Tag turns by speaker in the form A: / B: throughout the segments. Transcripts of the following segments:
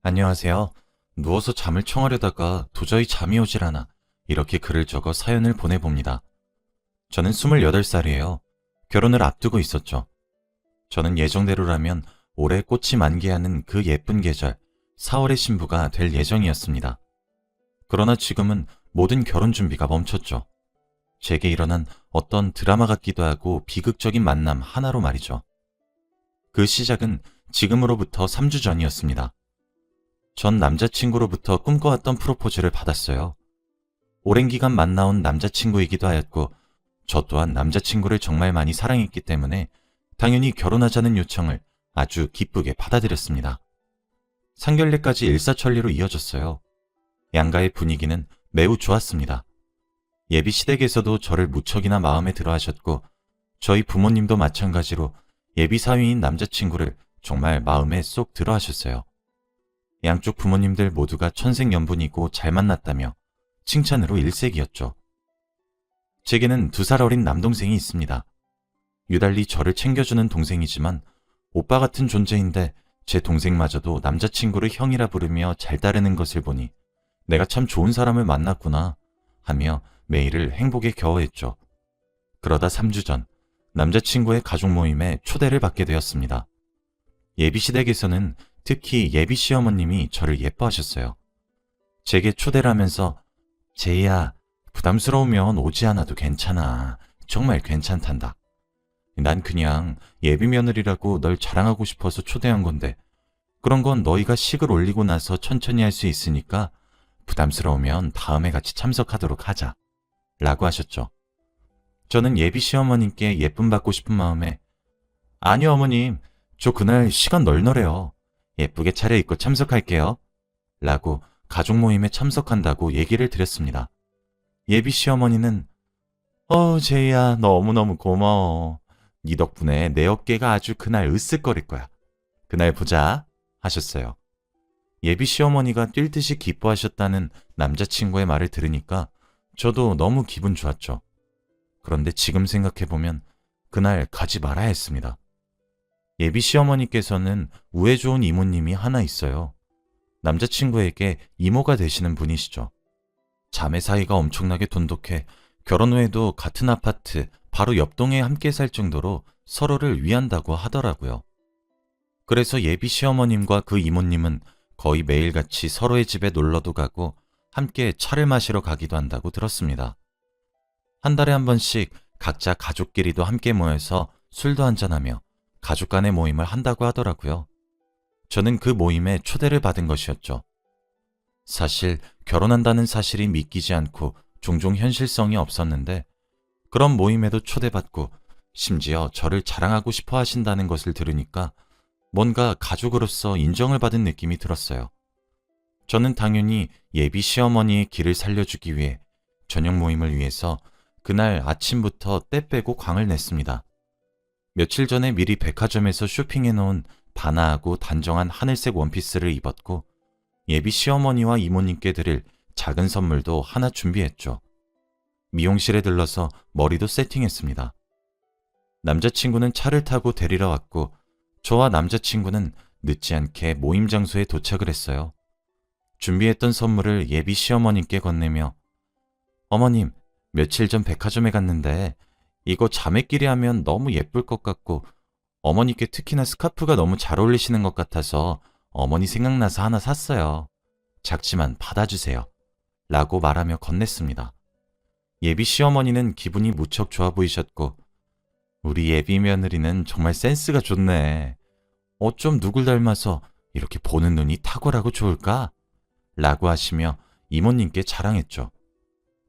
A: 안녕하세요. 누워서 잠을 청하려다가 도저히 잠이 오질 않아 이렇게 글을 적어 사연을 보내봅니다. 저는 28살이에요. 결혼을 앞두고 있었죠. 저는 예정대로라면 올해 꽃이 만개하는 그 예쁜 계절 4월의 신부가 될 예정이었습니다. 그러나 지금은 모든 결혼 준비가 멈췄죠. 제게 일어난 어떤 드라마 같기도 하고 비극적인 만남 하나로 말이죠. 그 시작은 지금으로부터 3주 전이었습니다. 전 남자친구로부터 꿈꿔왔던 프로포즈를 받았어요. 오랜 기간 만나온 남자친구이기도 하였고, 저 또한 남자친구를 정말 많이 사랑했기 때문에 당연히 결혼하자는 요청을 아주 기쁘게 받아들였습니다. 상견례까지 일사천리로 이어졌어요. 양가의 분위기는 매우 좋았습니다. 예비 시댁에서도 저를 무척이나 마음에 들어 하셨고, 저희 부모님도 마찬가지로 예비 사위인 남자친구를 정말 마음에 쏙 들어 하셨어요. 양쪽 부모님들 모두가 천생연분이고 잘 만났다며 칭찬으로 일색이었죠. 제게는 2살 어린 남동생이 있습니다. 유달리 저를 챙겨주는 동생이지만 오빠 같은 존재인데 제 동생마저도 남자친구를 형이라 부르며 잘 따르는 것을 보니 내가 참 좋은 사람을 만났구나 하며 매일을 행복에 겨워했죠. 그러다 3주 전 남자친구의 가족 모임에 초대를 받게 되었습니다. 예비시댁에서는 특히 예비 시어머님이 저를 예뻐하셨어요. 제게 초대를 하면서 제이야, 부담스러우면 오지 않아도 괜찮아. 정말 괜찮단다. 난 그냥 예비 며느리라고 널 자랑하고 싶어서 초대한 건데 그런 건 너희가 식을 올리고 나서 천천히 할 수 있으니까 부담스러우면 다음에 같이 참석하도록 하자. 라고 하셨죠. 저는 예비 시어머님께 예쁨 받고 싶은 마음에 아니요 어머님, 저 그날 시간 널널해요. 예쁘게 차려입고 참석할게요. 라고 가족 모임에 참석한다고 얘기를 드렸습니다. 예비 시어머니는 제이야 너무너무 고마워. 네 덕분에 내 어깨가 아주 그날 으쓱거릴 거야. 그날 보자 하셨어요. 예비 시어머니가 뛸 듯이 기뻐하셨다는 남자친구의 말을 들으니까 저도 너무 기분 좋았죠. 그런데 지금 생각해보면 그날 가지 말아야 했습니다. 예비 시어머니께서는 우애 좋은 이모님이 하나 있어요. 남자친구에게 이모가 되시는 분이시죠. 자매 사이가 엄청나게 돈독해 결혼 후에도 같은 아파트 바로 옆동에 함께 살 정도로 서로를 위한다고 하더라고요. 그래서 예비 시어머님과 그 이모님은 거의 매일같이 서로의 집에 놀러도 가고 함께 차를 마시러 가기도 한다고 들었습니다. 한 달에 한 번씩 각자 가족끼리도 함께 모여서 술도 한잔하며 가족 간의 모임을 한다고 하더라고요. 저는 그 모임에 초대를 받은 것이었죠. 사실 결혼한다는 사실이 믿기지 않고 종종 현실성이 없었는데 그런 모임에도 초대받고 심지어 저를 자랑하고 싶어 하신다는 것을 들으니까 뭔가 가족으로서 인정을 받은 느낌이 들었어요. 저는 당연히 예비 시어머니의 길을 살려주기 위해 저녁 모임을 위해서 그날 아침부터 때 빼고 광을 냈습니다. 며칠 전에 미리 백화점에서 쇼핑해놓은 단아하고 단정한 하늘색 원피스를 입었고 예비 시어머니와 이모님께 드릴 작은 선물도 하나 준비했죠. 미용실에 들러서 머리도 세팅했습니다. 남자친구는 차를 타고 데리러 왔고 저와 남자친구는 늦지 않게 모임 장소에 도착을 했어요. 준비했던 선물을 예비 시어머님께 건네며 어머님, 며칠 전 백화점에 갔는데 이거 자매끼리 하면 너무 예쁠 것 같고 어머니께 특히나 스카프가 너무 잘 어울리시는 것 같아서 어머니 생각나서 하나 샀어요. 작지만 받아주세요. 라고 말하며 건넸습니다. 예비 시어머니는 기분이 무척 좋아 보이셨고 우리 예비 며느리는 정말 센스가 좋네. 어쩜 누굴 닮아서 이렇게 보는 눈이 탁월하고 좋을까? 라고 하시며 이모님께 자랑했죠.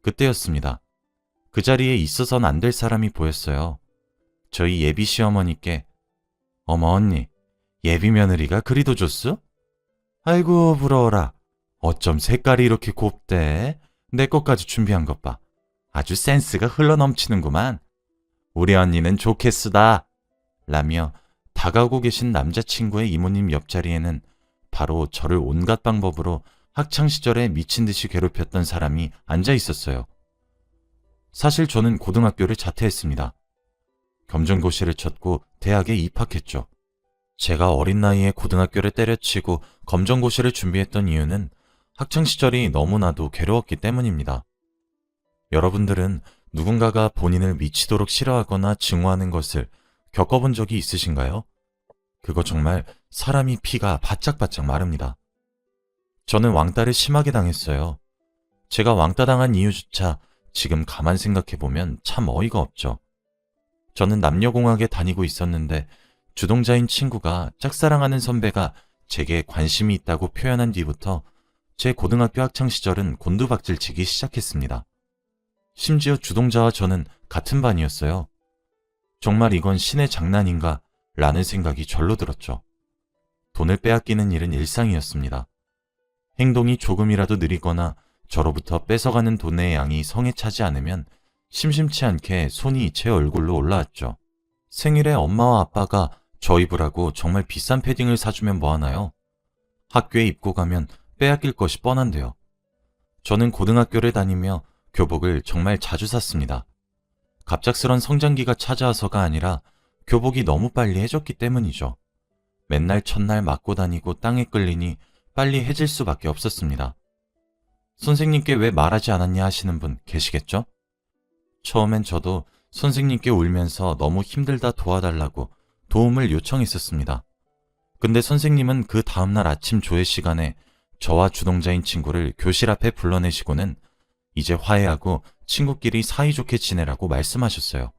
A: 그때였습니다. 그 자리에 있어선 안 될 사람이 보였어요. 저희 예비 시어머니께 어머 언니, 예비 며느리가 그리도 좋소? 아이고 부러워라. 어쩜 색깔이 이렇게 곱대? 내 것까지 준비한 것 봐. 아주 센스가 흘러넘치는구만. 우리 언니는 좋겠수다. 라며 다가오고 계신 남자친구의 이모님 옆자리에는 바로 저를 온갖 방법으로 학창시절에 미친 듯이 괴롭혔던 사람이 앉아 있었어요. 사실 저는 고등학교를 자퇴했습니다. 검정고시를 쳤고 대학에 입학했죠. 제가 어린 나이에 고등학교를 때려치고 검정고시를 준비했던 이유는 학창시절이 너무나도 괴로웠기 때문입니다. 여러분들은 누군가가 본인을 미치도록 싫어하거나 증오하는 것을 겪어본 적이 있으신가요? 그거 정말 사람이 피가 바짝바짝 마릅니다. 저는 왕따를 심하게 당했어요. 제가 왕따 당한 이유조차 지금 가만 생각해보면 참 어이가 없죠. 저는 남녀공학에 다니고 있었는데 주동자인 친구가 짝사랑하는 선배가 제게 관심이 있다고 표현한 뒤부터 제 고등학교 학창시절은 곤두박질치기 시작했습니다. 심지어 주동자와 저는 같은 반이었어요. 정말 이건 신의 장난인가 라는 생각이 절로 들었죠. 돈을 빼앗기는 일은 일상이었습니다. 행동이 조금이라도 느리거나 저로부터 뺏어가는 돈의 양이 성에 차지 않으면 심심치 않게 손이 제 얼굴로 올라왔죠. 생일에 엄마와 아빠가 저 입으라고 정말 비싼 패딩을 사주면 뭐하나요? 학교에 입고 가면 빼앗길 것이 뻔한데요. 저는 고등학교를 다니며 교복을 정말 자주 샀습니다. 갑작스런 성장기가 찾아와서가 아니라 교복이 너무 빨리 해졌기 때문이죠. 맨날 첫날 맞고 다니고 땅에 끌리니 빨리 해질 수밖에 없었습니다. 선생님께 왜 말하지 않았냐 하시는 분 계시겠죠? 처음엔 저도 선생님께 울면서 너무 힘들다 도와달라고 도움을 요청했었습니다. 근데 선생님은 그 다음날 아침 조회 시간에 저와 주동자인 친구를 교실 앞에 불러내시고는 이제 화해하고 친구끼리 사이좋게 지내라고 말씀하셨어요.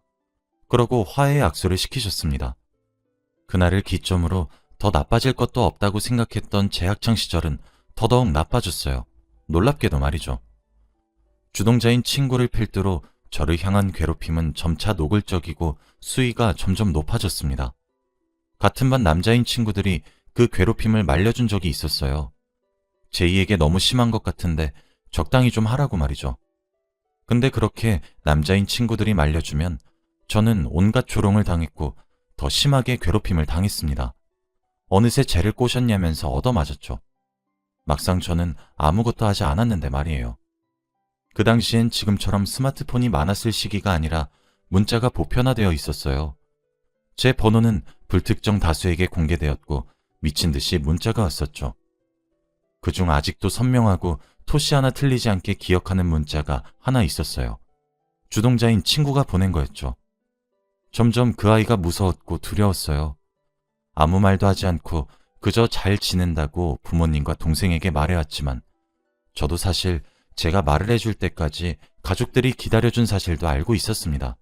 A: 그러고 화해 약속을 시키셨습니다. 그날을 기점으로 더 나빠질 것도 없다고 생각했던 제 학창시절은 더더욱 나빠졌어요. 놀랍게도 말이죠. 주동자인 친구를 필두로 저를 향한 괴롭힘은 점차 노골적이고 수위가 점점 높아졌습니다. 같은 반 남자인 친구들이 그 괴롭힘을 말려준 적이 있었어요. 제이에게 너무 심한 것 같은데 적당히 좀 하라고 말이죠. 근데 그렇게 남자인 친구들이 말려주면 저는 온갖 조롱을 당했고 더 심하게 괴롭힘을 당했습니다. 어느새 쟤를 꼬셨냐면서 얻어맞았죠. 막상 저는 아무것도 하지 않았는데 말이에요. 그 당시엔 지금처럼 스마트폰이 많았을 시기가 아니라 문자가 보편화되어 있었어요. 제 번호는 불특정 다수에게 공개되었고 미친 듯이 문자가 왔었죠. 그중 아직도 선명하고 토시 하나 틀리지 않게 기억하는 문자가 하나 있었어요. 주동자인 친구가 보낸 거였죠. 점점 그 아이가 무서웠고 두려웠어요. 아무 말도 하지 않고 그저 잘 지낸다고 부모님과 동생에게 말해왔지만 저도 사실 제가 말을 해줄 때까지 가족들이 기다려준 사실도 알고 있었습니다.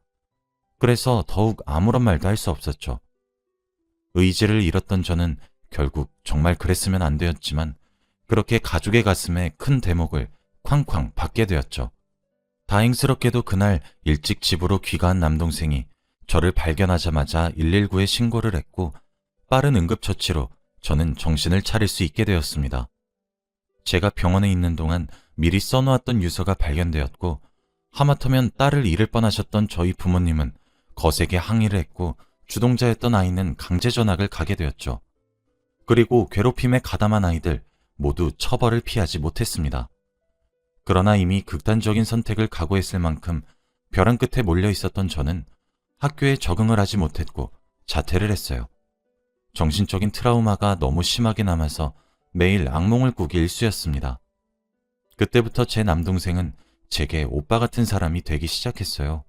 A: 그래서 더욱 아무런 말도 할 수 없었죠. 의지를 잃었던 저는 결국 정말 그랬으면 안 되었지만 그렇게 가족의 가슴에 큰 대목을 쾅쾅 받게 되었죠. 다행스럽게도 그날 일찍 집으로 귀가한 남동생이 저를 발견하자마자 119에 신고를 했고 빠른 응급처치로 저는 정신을 차릴 수 있게 되었습니다. 제가 병원에 있는 동안 미리 써놓았던 유서가 발견되었고 하마터면 딸을 잃을 뻔하셨던 저희 부모님은 거세게 항의를 했고 주동자였던 아이는 강제 전학을 가게 되었죠. 그리고 괴롭힘에 가담한 아이들 모두 처벌을 피하지 못했습니다. 그러나 이미 극단적인 선택을 각오했을 만큼 벼랑 끝에 몰려 있었던 저는 학교에 적응을 하지 못했고 자퇴를 했어요. 정신적인 트라우마가 너무 심하게 남아서 매일 악몽을 꾸기 일쑤였습니다. 그때부터 제 남동생은 제게 오빠 같은 사람이 되기 시작했어요.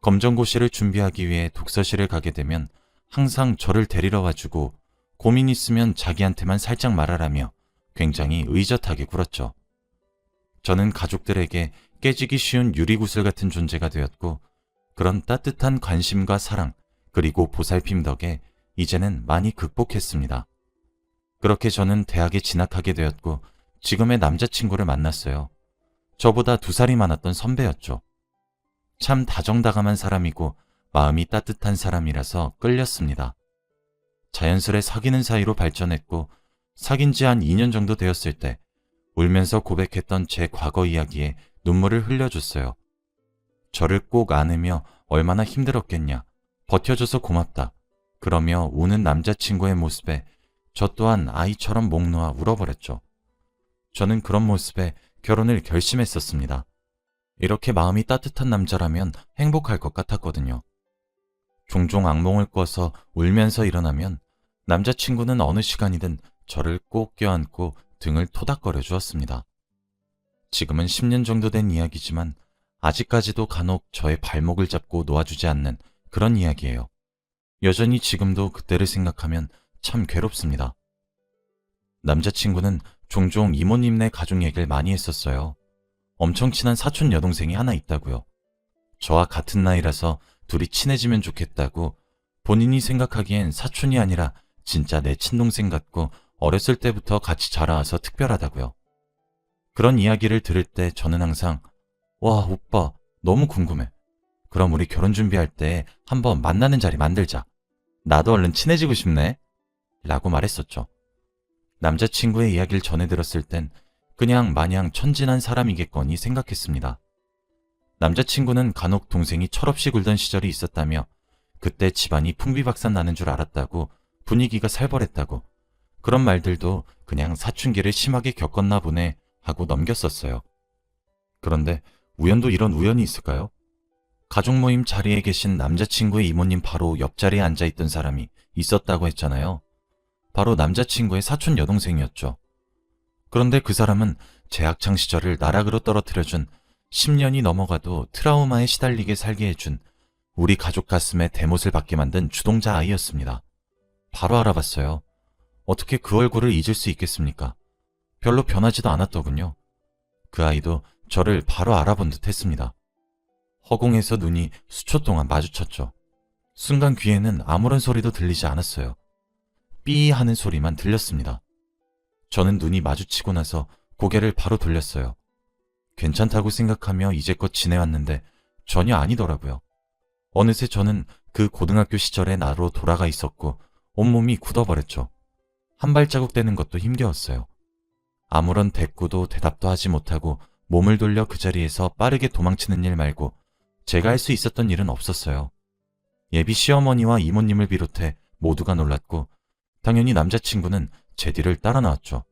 A: 검정고시를 준비하기 위해 독서실을 가게 되면 항상 저를 데리러 와주고 고민 있으면 자기한테만 살짝 말하라며 굉장히 의젓하게 굴었죠. 저는 가족들에게 깨지기 쉬운 유리구슬 같은 존재가 되었고 그런 따뜻한 관심과 사랑 그리고 보살핌 덕에 이제는 많이 극복했습니다. 그렇게 저는 대학에 진학하게 되었고 지금의 남자친구를 만났어요. 저보다 2살이 많았던 선배였죠. 참 다정다감한 사람이고 마음이 따뜻한 사람이라서 끌렸습니다. 자연스레 사귀는 사이로 발전했고 사귄 지 한 2년 정도 되었을 때 울면서 고백했던 제 과거 이야기에 눈물을 흘려줬어요. 저를 꼭 안으며 얼마나 힘들었겠냐, 버텨줘서 고맙다, 그러며 우는 남자친구의 모습에 저 또한 아이처럼 목 놓아 울어버렸죠. 저는 그런 모습에 결혼을 결심했었습니다. 이렇게 마음이 따뜻한 남자라면 행복할 것 같았거든요. 종종 악몽을 꿔서 울면서 일어나면 남자친구는 어느 시간이든 저를 꼭 껴안고 등을 토닥거려 주었습니다. 지금은 10년 정도 된 이야기지만 아직까지도 간혹 저의 발목을 잡고 놓아주지 않는 그런 이야기예요. 여전히 지금도 그때를 생각하면 참 괴롭습니다. 남자친구는 종종 이모님네 가족 얘기를 많이 했었어요. 엄청 친한 사촌 여동생이 하나 있다고요. 저와 같은 나이라서 둘이 친해지면 좋겠다고 본인이 생각하기엔 사촌이 아니라 진짜 내 친동생 같고 어렸을 때부터 같이 자라와서 특별하다고요. 그런 이야기를 들을 때 저는 항상 와, 오빠 너무 궁금해. 그럼 우리 결혼 준비할 때 한번 만나는 자리 만들자. 나도 얼른 친해지고 싶네. 라고 말했었죠. 남자친구의 이야기를 전해 들었을 땐 그냥 마냥 천진한 사람이겠거니 생각했습니다. 남자친구는 간혹 동생이 철없이 굴던 시절이 있었다며 그때 집안이 풍비박산 나는 줄 알았다고 분위기가 살벌했다고 그런 말들도 그냥 사춘기를 심하게 겪었나 보네 하고 넘겼었어요. 그런데 우연도 이런 우연이 있을까요? 가족 모임 자리에 계신 남자친구의 이모님 바로 옆자리에 앉아있던 사람이 있었다고 했잖아요. 바로 남자친구의 사촌 여동생이었죠. 그런데 그 사람은 제 학창 시절을 나락으로 떨어뜨려준 10년이 넘어가도 트라우마에 시달리게 살게 해준 우리 가족 가슴에 대못을 받게 만든 주동자 아이였습니다. 바로 알아봤어요. 어떻게 그 얼굴을 잊을 수 있겠습니까? 별로 변하지도 않았더군요. 그 아이도 저를 바로 알아본 듯 했습니다. 허공에서 눈이 수초 동안 마주쳤죠. 순간 귀에는 아무런 소리도 들리지 않았어요. 삐 하는 소리만 들렸습니다. 저는 눈이 마주치고 나서 고개를 바로 돌렸어요. 괜찮다고 생각하며 이제껏 지내왔는데 전혀 아니더라고요. 어느새 저는 그 고등학교 시절의 나로 돌아가 있었고 온몸이 굳어버렸죠. 한 발자국 떼는 것도 힘겨웠어요. 아무런 대꾸도 대답도 하지 못하고 몸을 돌려 그 자리에서 빠르게 도망치는 일 말고 제가 할 수 있었던 일은 없었어요. 예비 시어머니와 이모님을 비롯해 모두가 놀랐고 당연히 남자친구는 제 뒤를 따라 나왔죠.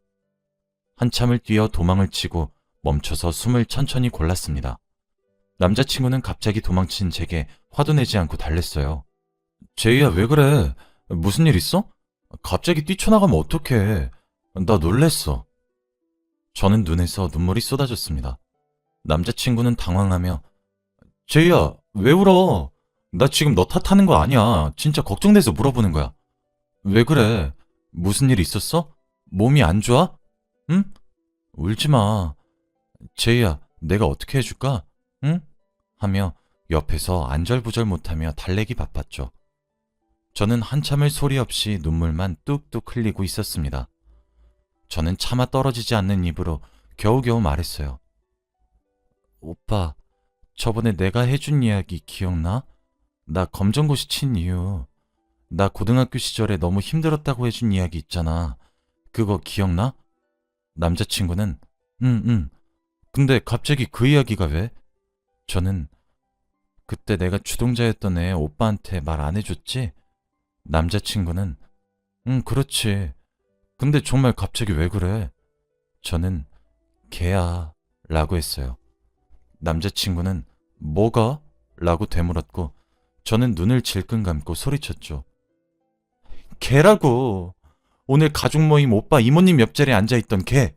A: 한참을 뛰어 도망을 치고 멈춰서 숨을 천천히 골랐습니다. 남자친구는 갑자기 도망친 제게 화도 내지 않고 달랬어요. 제이야, 왜 그래? 무슨 일 있어? 갑자기 뛰쳐나가면 어떡해. 나 놀랬어. 저는 눈에서 눈물이 쏟아졌습니다. 남자친구는 당황하며 제이야, 왜 울어? 나 지금 너 탓하는 거 아니야. 진짜 걱정돼서 물어보는 거야. 왜 그래? 무슨 일 있었어? 몸이 안 좋아? 응? 울지 마. 제이야, 내가 어떻게 해줄까? 응? 하며 옆에서 안절부절 못하며 달래기 바빴죠. 저는 한참을 소리 없이 눈물만 뚝뚝 흘리고 있었습니다. 저는 차마 떨어지지 않는 입으로 겨우겨우 말했어요. 오빠, 저번에 내가 해준 이야기 기억나? 나 검정고시 친 이유. 나 고등학교 시절에 너무 힘들었다고 해준 이야기 있잖아. 그거 기억나? 남자친구는 응. 근데 갑자기 그 이야기가 왜? 저는 그때 내가 주동자였던 애 오빠한테 말 안 해줬지? 남자친구는 응, 그렇지. 근데 정말 갑자기 왜 그래? 저는 걔야 라고 했어요. 남자친구는 뭐가? 라고 되물었고 저는 눈을 질끈 감고 소리쳤죠. 걔라고. 오늘 가족 모임 오빠 이모님 옆자리에 앉아있던 걔.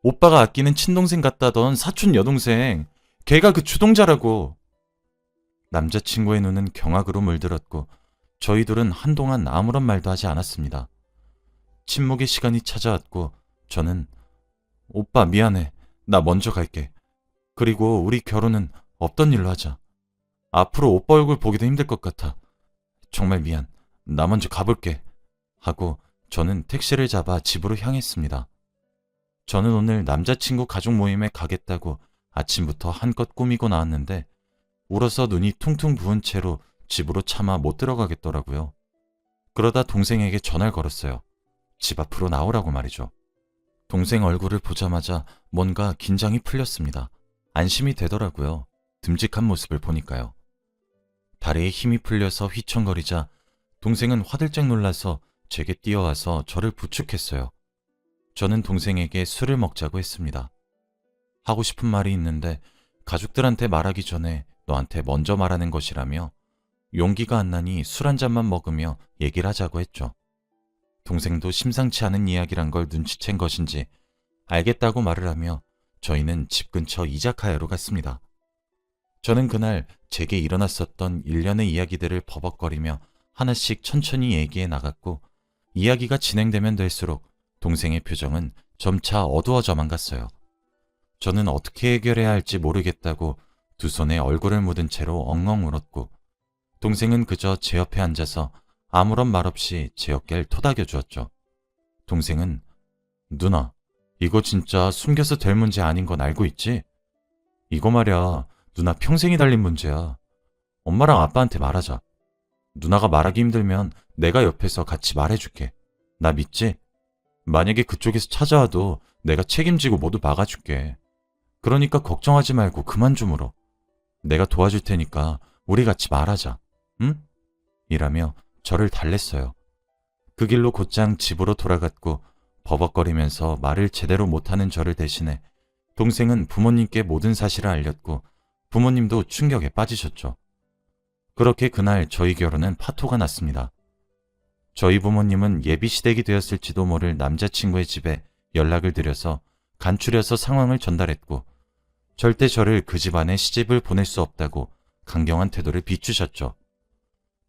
A: 오빠가 아끼는 친동생 같다던 사촌 여동생. 걔가 그 주동자라고. 남자친구의 눈은 경악으로 물들었고 저희 둘은 한동안 아무런 말도 하지 않았습니다. 침묵의 시간이 찾아왔고 저는 오빠 미안해. 나 먼저 갈게. 그리고 우리 결혼은 없던 일로 하자. 앞으로 오빠 얼굴 보기도 힘들 것 같아. 정말 미안. 나 먼저 가볼게. 하고 저는 택시를 잡아 집으로 향했습니다. 저는 오늘 남자친구 가족 모임에 가겠다고 아침부터 한껏 꾸미고 나왔는데 울어서 눈이 퉁퉁 부은 채로 집으로 차마 못 들어가겠더라고요. 그러다 동생에게 전화를 걸었어요. 집 앞으로 나오라고 말이죠. 동생 얼굴을 보자마자 뭔가 긴장이 풀렸습니다. 안심이 되더라고요. 듬직한 모습을 보니까요. 다리에 힘이 풀려서 휘청거리자 동생은 화들짝 놀라서 제게 뛰어와서 저를 부축했어요. 저는 동생에게 술을 먹자고 했습니다. 하고 싶은 말이 있는데 가족들한테 말하기 전에 너한테 먼저 말하는 것이라며 용기가 안 나니 술 한 잔만 먹으며 얘기를 하자고 했죠. 동생도 심상치 않은 이야기란 걸 눈치챈 것인지 알겠다고 말을 하며 저희는 집 근처 이자카야로 갔습니다. 저는 그날 제게 일어났었던 일련의 이야기들을 버벅거리며 하나씩 천천히 얘기해 나갔고, 이야기가 진행되면 될수록 동생의 표정은 점차 어두워져만 갔어요. 저는 어떻게 해결해야 할지 모르겠다고 두 손에 얼굴을 묻은 채로 엉엉 울었고, 동생은 그저 제 옆에 앉아서 아무런 말 없이 제 어깨를 토닥여 주었죠. 동생은 누나, 이거 진짜 숨겨서 될 문제 아닌 건 알고 있지? 이거 말야, 누나 평생이 달린 문제야. 엄마랑 아빠한테 말하자. 누나가 말하기 힘들면 내가 옆에서 같이 말해줄게. 나 믿지? 만약에 그쪽에서 찾아와도 내가 책임지고 모두 막아줄게. 그러니까 걱정하지 말고 그만 좀 울어. 내가 도와줄 테니까 우리 같이 말하자. 응? 이라며 저를 달랬어요. 그 길로 곧장 집으로 돌아갔고, 버벅거리면서 말을 제대로 못하는 저를 대신해 동생은 부모님께 모든 사실을 알렸고, 부모님도 충격에 빠지셨죠. 그렇게 그날 저희 결혼은 파토가 났습니다. 저희 부모님은 예비 시댁이 되었을지도 모를 남자친구의 집에 연락을 드려서 간추려서 상황을 전달했고, 절대 저를 그 집안에 시집을 보낼 수 없다고 강경한 태도를 비추셨죠.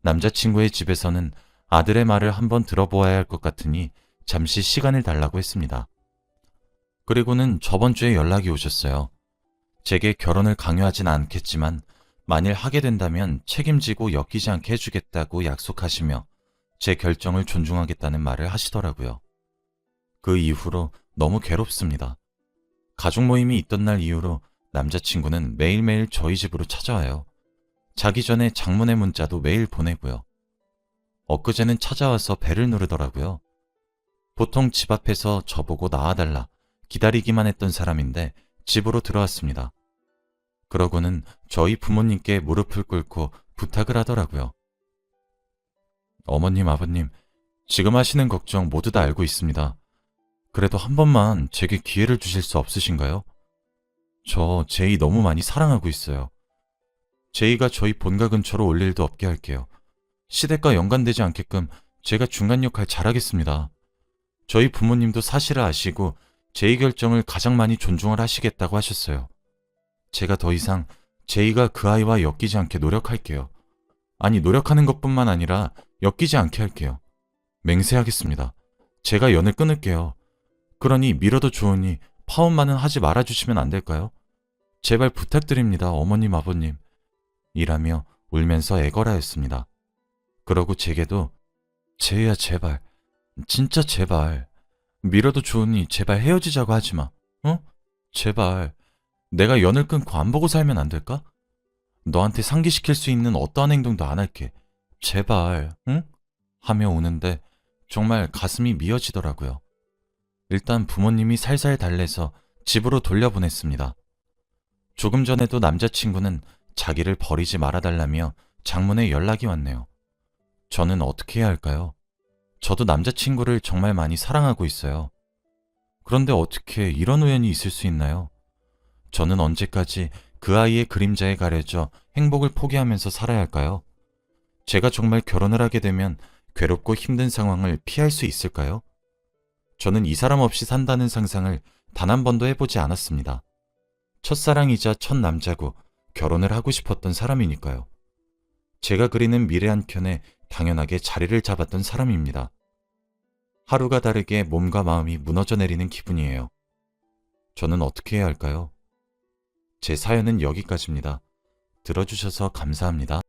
A: 남자친구의 집에서는 아들의 말을 한번 들어보아야 할 것 같으니 잠시 시간을 달라고 했습니다. 그리고는 저번 주에 연락이 오셨어요. 제게 결혼을 강요하진 않겠지만 만일 하게 된다면 책임지고 엮이지 않게 해주겠다고 약속하시며 제 결정을 존중하겠다는 말을 하시더라고요. 그 이후로 너무 괴롭습니다. 가족 모임이 있던 날 이후로 남자친구는 매일매일 저희 집으로 찾아와요. 자기 전에 장문의 문자도 매일 보내고요. 엊그제는 찾아와서 배를 누르더라고요. 보통 집 앞에서 저보고 나와달라 기다리기만 했던 사람인데 집으로 들어왔습니다. 그러고는 저희 부모님께 무릎을 꿇고 부탁을 하더라고요. 어머님, 아버님, 지금 하시는 걱정 모두 다 알고 있습니다. 그래도 한 번만 제게 기회를 주실 수 없으신가요? 저 제이 너무 많이 사랑하고 있어요. 제이가 저희 본가 근처로 올 일도 없게 할게요. 시댁과 연관되지 않게끔 제가 중간 역할 잘하겠습니다. 저희 부모님도 사실을 아시고 제이 결정을 가장 많이 존중을 하시겠다고 하셨어요. 제가 더 이상 제이가 그 아이와 엮이지 않게 노력할게요. 아니, 노력하는 것뿐만 아니라 엮이지 않게 할게요. 맹세하겠습니다. 제가 연을 끊을게요. 그러니 밀어도 좋으니 파혼만은 하지 말아주시면 안 될까요? 제발 부탁드립니다, 어머님, 아버님. 이라며 울면서 애걸하였습니다. 그러고 제게도 제이야, 제발, 진짜 제발, 밀어도 좋으니 제발 헤어지자고 하지마. 어? 제발, 내가 연을 끊고 안 보고 살면 안 될까? 너한테 상기시킬 수 있는 어떠한 행동도 안 할게. 제발, 응? 하며 우는데 정말 가슴이 미어지더라고요. 일단 부모님이 살살 달래서 집으로 돌려보냈습니다. 조금 전에도 남자친구는 자기를 버리지 말아달라며 장문에 연락이 왔네요. 저는 어떻게 해야 할까요? 저도 남자친구를 정말 많이 사랑하고 있어요. 그런데 어떻게 이런 우연이 있을 수 있나요? 저는 언제까지 그 아이의 그림자에 가려져 행복을 포기하면서 살아야 할까요? 제가 정말 결혼을 하게 되면 괴롭고 힘든 상황을 피할 수 있을까요? 저는 이 사람 없이 산다는 상상을 단 한 번도 해보지 않았습니다. 첫사랑이자 첫 남자고 결혼을 하고 싶었던 사람이니까요. 제가 그리는 미래 한켠에 당연하게 자리를 잡았던 사람입니다. 하루가 다르게 몸과 마음이 무너져 내리는 기분이에요. 저는 어떻게 해야 할까요? 제 사연은 여기까지입니다. 들어주셔서 감사합니다.